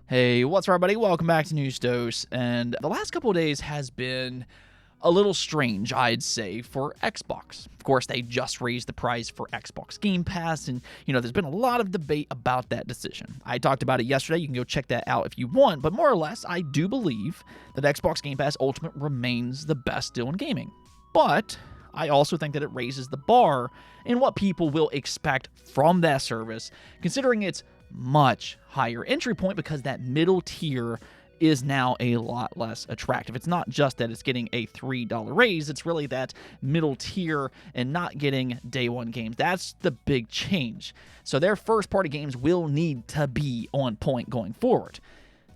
Hey, what's up, everybody? Welcome back to News Dose. And the last couple of days has been a little strange, I'd say, for Xbox. Of course, they just raised the price for Xbox Game Pass, and, there's been a lot of debate about that decision. I talked about it yesterday. You can go check that out if you want, but more or less, I do believe that Xbox Game Pass Ultimate remains the best deal in gaming. But I also think that it raises the bar in what people will expect from that service, considering its much higher entry point, because that middle tier is now a lot less attractive. It's not just that it's getting a $3 raise, it's really that middle tier and not getting day one games. That's the big change. So their first party games will need to be on point going forward.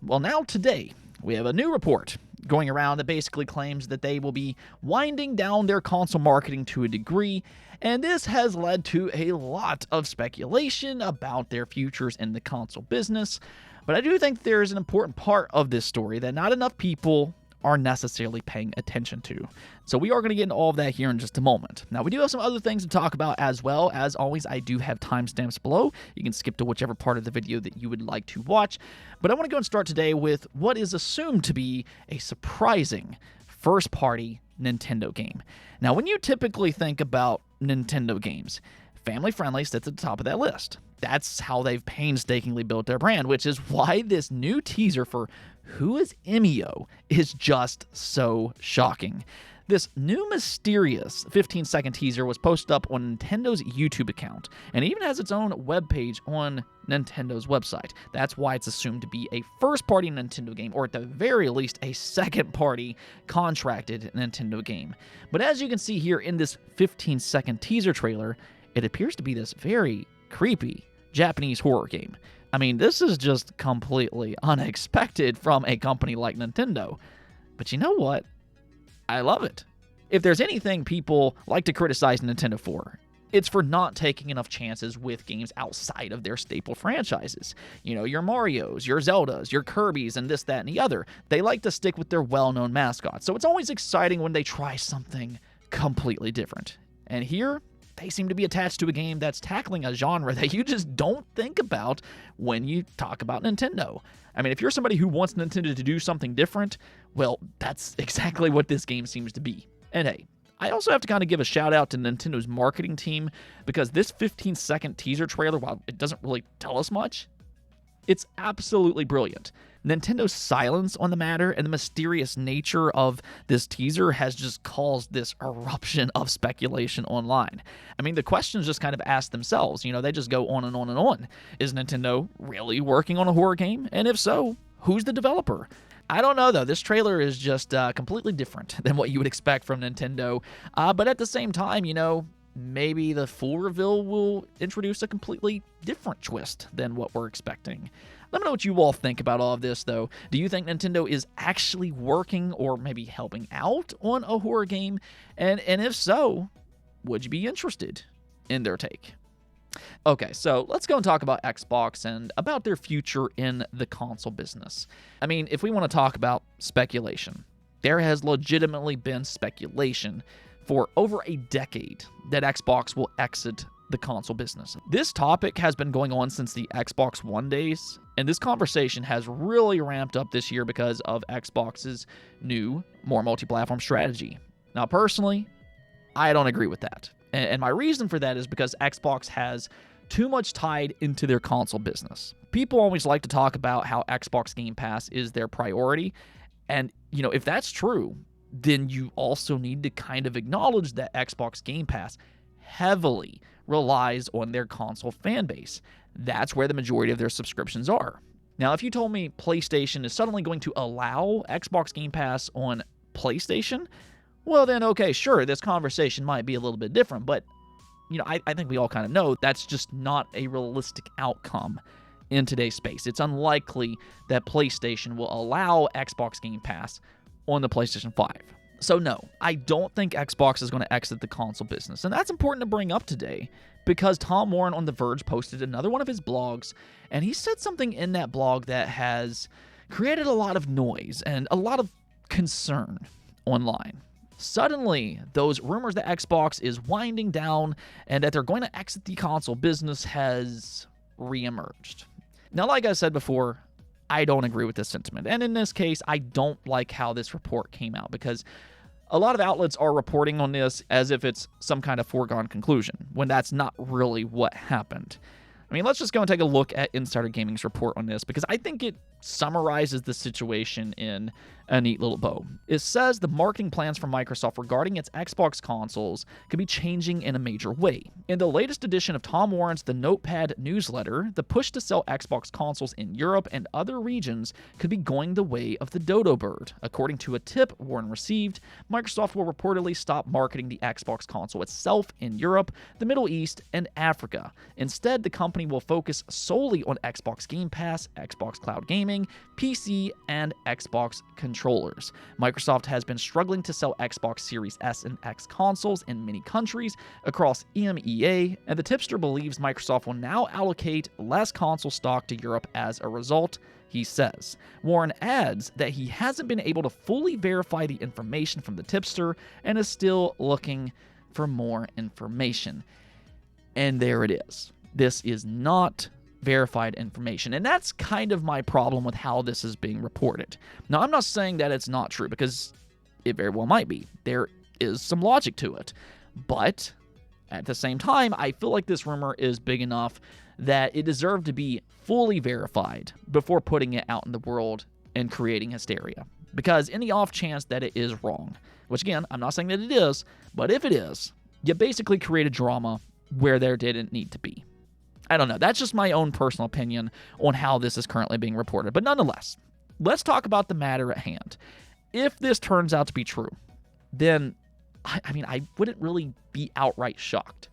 Well, now today, we have a new report going around that basically claims that they will be winding down their console marketing to a degree, and this has led to a lot of speculation about their futures in the console business. But I do think there's an important part of this story that not enough people are necessarily paying attention to. So we are going to get into all of that here in just a moment. Now, we do have some other things to talk about as well. As always, I do have timestamps below. You can skip to whichever part of the video that you would like to watch. But I want to go and start today with what is assumed to be a surprising first-party Nintendo game. Now, when you typically think about Nintendo games, family-friendly sits at the top of that list. That's how they've painstakingly built their brand, which is why this new teaser for Who is Emio is just so shocking. This new mysterious 15-second teaser was posted up on Nintendo's YouTube account, and even has its own webpage on Nintendo's website. That's why it's assumed to be a first-party Nintendo game, or at the very least, a second-party contracted Nintendo game. But as you can see here in this 15-second teaser trailer, it appears to be this very creepy Japanese horror game. I mean, this is just completely unexpected from a company like Nintendo. But you know what? I love it. If there's anything people like to criticize Nintendo for, it's for not taking enough chances with games outside of their staple franchises. Your Marios, your Zeldas, your Kirbys, and this, that, and the other. They like to stick with their well-known mascots. So it's always exciting when they try something completely different. And here, they seem to be attached to a game that's tackling a genre that you just don't think about when you talk about Nintendo. I mean, if you're somebody who wants Nintendo to do something different, well, that's exactly what this game seems to be. And hey, I also have to kind of give a shout out to Nintendo's marketing team, because this 15-second teaser trailer, while it doesn't really tell us much, it's absolutely brilliant. Nintendo's silence on the matter and the mysterious nature of this teaser has just caused this eruption of speculation online. I mean, the questions just kind of ask themselves. They just go on and on and on. Is Nintendo really working on a horror game? And if so, who's the developer? I don't know, though. This trailer is just completely different than what you would expect from Nintendo. But at the same time, maybe the full reveal will introduce a completely different twist than what we're expecting. Let me know what you all think about all of this, though. Do you think Nintendo is actually working or maybe helping out on a horror game? And if so, would you be interested in their take? Okay, so let's go and talk about Xbox and about their future in the console business. I mean, if we want to talk about speculation, there has legitimately been speculation for over a decade that Xbox will exit the console business. This topic has been going on since the Xbox One days, and this conversation has really ramped up this year because of Xbox's new, more multi-platform strategy. Now, personally, I don't agree with that. And my reason for that is because Xbox has too much tied into their console business. People always like to talk about how Xbox Game Pass is their priority, and, if that's true, then you also need to kind of acknowledge that Xbox Game Pass heavily relies on their console fan base. That's where the majority of their subscriptions are. Now, if you told me PlayStation is suddenly going to allow Xbox Game Pass on PlayStation, well then, okay, sure, this conversation might be a little bit different, but, I think we all kind of know that's just not a realistic outcome in today's space. It's unlikely that PlayStation will allow Xbox Game Pass on the PlayStation 5. So no, I don't think Xbox is going to exit the console business. And that's important to bring up today because Tom Warren on The Verge posted another one of his blogs, and he said something in that blog that has created a lot of noise and a lot of concern online. Suddenly, those rumors that Xbox is winding down and that they're going to exit the console business has reemerged. Now, like I said before, I don't agree with this sentiment. And in this case, I don't like how this report came out, because a lot of outlets are reporting on this as if it's some kind of foregone conclusion, when that's not really what happened. I mean, let's just go and take a look at Insider Gaming's report on this, because I think it summarizes the situation in a neat little bow. It says the marketing plans for Microsoft regarding its Xbox consoles could be changing in a major way. In the latest edition of Tom Warren's The Notepad newsletter, the push to sell Xbox consoles in Europe and other regions could be going the way of the dodo bird. According to a tip Warren received, Microsoft will reportedly stop marketing the Xbox console itself in Europe, the Middle East, and Africa. Instead, the company will focus solely on Xbox Game Pass, Xbox Cloud Gaming, PC, and Xbox controllers. Microsoft has been struggling to sell Xbox Series S and X consoles in many countries across EMEA, and the tipster believes Microsoft will now allocate less console stock to Europe as a result, he says. Warren adds that he hasn't been able to fully verify the information from the tipster and is still looking for more information. And there it is. This is not verified information. And that's kind of my problem with how this is being reported. Now, I'm not saying that it's not true, because it very well might be. There is some logic to it. But at the same time, I feel like this rumor is big enough that it deserved to be fully verified before putting it out in the world and creating hysteria. Because in the off chance that it is wrong, which again, I'm not saying that it is, but if it is, you basically create a drama where there didn't need to be. I don't know. That's just my own personal opinion on how this is currently being reported. But nonetheless, let's talk about the matter at hand. If this turns out to be true, then, I wouldn't really be outright shocked.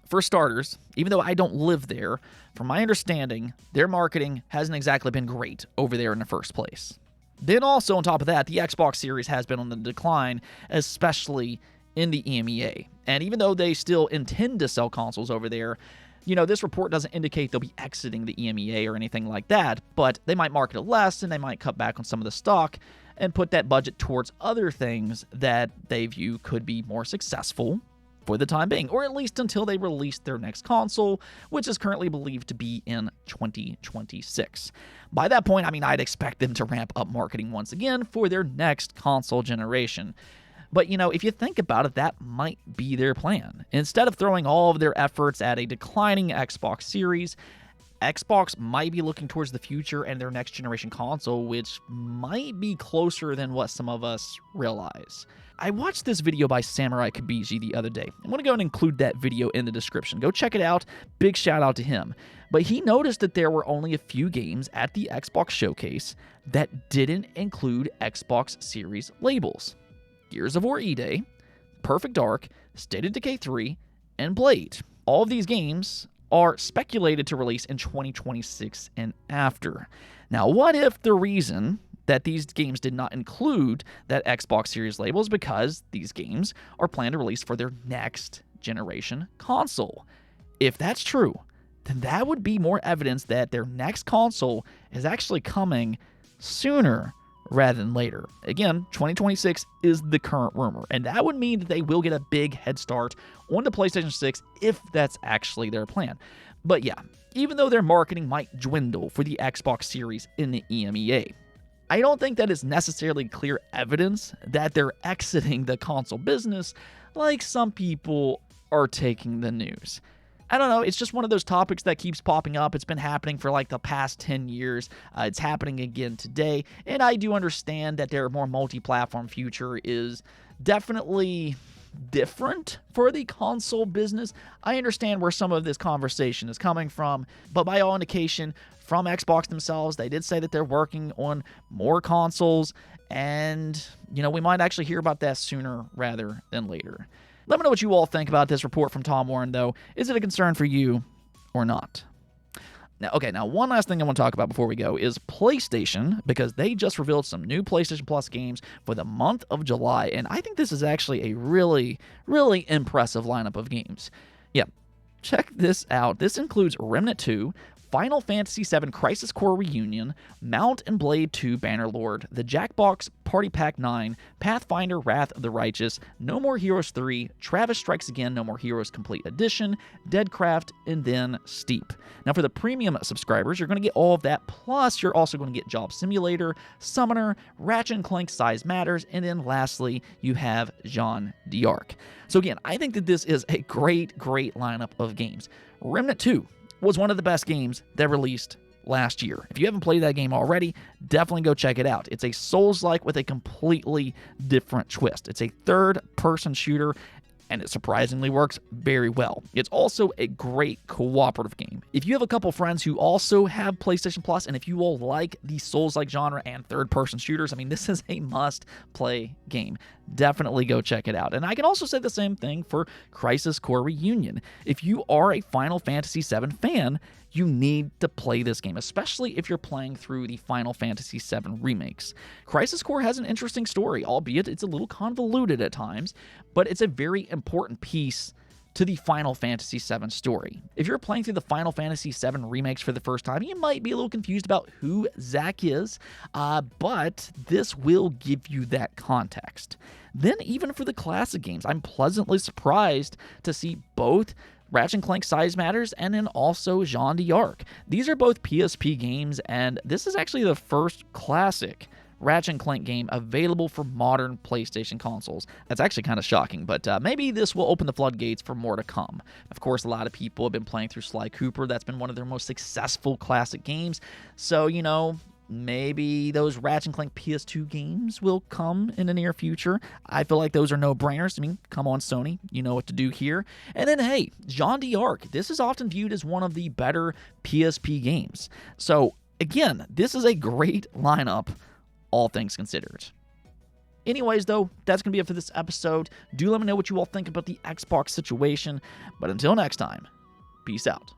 For starters, even though I don't live there, from my understanding, their marketing hasn't exactly been great over there in the first place. Then also, on top of that, the Xbox Series has been on the decline, especially in the EMEA. And even though they still intend to sell consoles over there, this report doesn't indicate they'll be exiting the EMEA or anything like that, but they might market it less and they might cut back on some of the stock and put that budget towards other things that they view could be more successful for the time being, or at least until they release their next console, which is currently believed to be in 2026. By that point, I'd expect them to ramp up marketing once again for their next console generation. But, if you think about it, that might be their plan. Instead of throwing all of their efforts at a declining Xbox Series, Xbox might be looking towards the future and their next generation console, which might be closer than what some of us realize. I watched this video by Samurai Kabiji the other day. I'm going to go and include that video in the description. Go check it out. Big shout out to him. But he noticed that there were only a few games at the Xbox showcase that didn't include Xbox Series labels. Gears of War E-Day, Perfect Dark, State of Decay 3, and Blade. All of these games are speculated to release in 2026 and after. Now, what if the reason that these games did not include that Xbox Series label is because these games are planned to release for their next generation console? If that's true, then that would be more evidence that their next console is actually coming sooner rather than later. Again, 2026 is the current rumor, and that would mean that they will get a big head start on the PlayStation 6 if that's actually their plan. But yeah, even though their marketing might dwindle for the Xbox Series in the EMEA, I don't think that is necessarily clear evidence that they're exiting the console business like some people are taking the news. I don't know, it's just one of those topics that keeps popping up. It's been happening for like the past 10 years. It's happening again today. And I do understand that their more multi-platform future is definitely different for the console business. I understand where some of this conversation is coming from, but by all indication, from Xbox themselves, they did say that they're working on more consoles, and, we might actually hear about that sooner rather than later. Let me know what you all think about this report from Tom Warren, though. Is it a concern for you or not? Now, one last thing I want to talk about before we go is PlayStation, because they just revealed some new PlayStation Plus games for the month of July, and I think this is actually a really, really impressive lineup of games. Yeah, check this out. This includes Remnant 2, Final Fantasy VII Crisis Core Reunion, Mount and Blade 2 Bannerlord, the Jackbox Party Pack 9, Pathfinder Wrath of the Righteous, No More Heroes 3, Travis Strikes Again No More Heroes Complete Edition, Deadcraft, and then Steep. Now for the premium subscribers, you're going to get all of that, plus you're also going to get Job Simulator, Summoner, Ratchet & Clank Size Matters, and then lastly, you have Jean d'Arc. So again, I think that this is a great lineup of games. Remnant 2 was one of the best games that released last year. If you haven't played that game already, definitely go check it out. It's a Souls-like with a completely different twist. It's a third-person shooter, and it surprisingly works very well. It's also a great cooperative game. If you have a couple friends who also have PlayStation Plus, and if you all like the Souls-like genre and third-person shooters, I mean, this is a must-play game. Definitely go check it out. And I can also say the same thing for Crisis Core Reunion. If you are a Final Fantasy VII fan, you need to play this game, especially if you're playing through the Final Fantasy VII remakes. Crisis Core has an interesting story, albeit it's a little convoluted at times, but it's a very important piece to the Final Fantasy VII story. If you're playing through the Final Fantasy VII remakes for the first time, you might be a little confused about who Zack is, but this will give you that context. Then even for the classic games, I'm pleasantly surprised to see both Ratchet & Clank Size Matters and then also Jean d'Arc. These are both PSP games, and this is actually the first classic Ratchet & Clank game available for modern PlayStation consoles. That's actually kind of shocking, but maybe this will open the floodgates for more to come. Of course, a lot of people have been playing through Sly Cooper. That's been one of their most successful classic games. So, you know, maybe those Ratchet & Clank PS2 games will come in the near future. I feel like those are no-brainers. I mean, come on, Sony. You know what to do here. And then, hey, Jean d'Arc. This is often viewed as one of the better PSP games. So, again, this is a great lineup, all things considered. Anyways, though, that's going to be it for this episode. Do let me know what you all think about the Xbox situation. But until next time, peace out.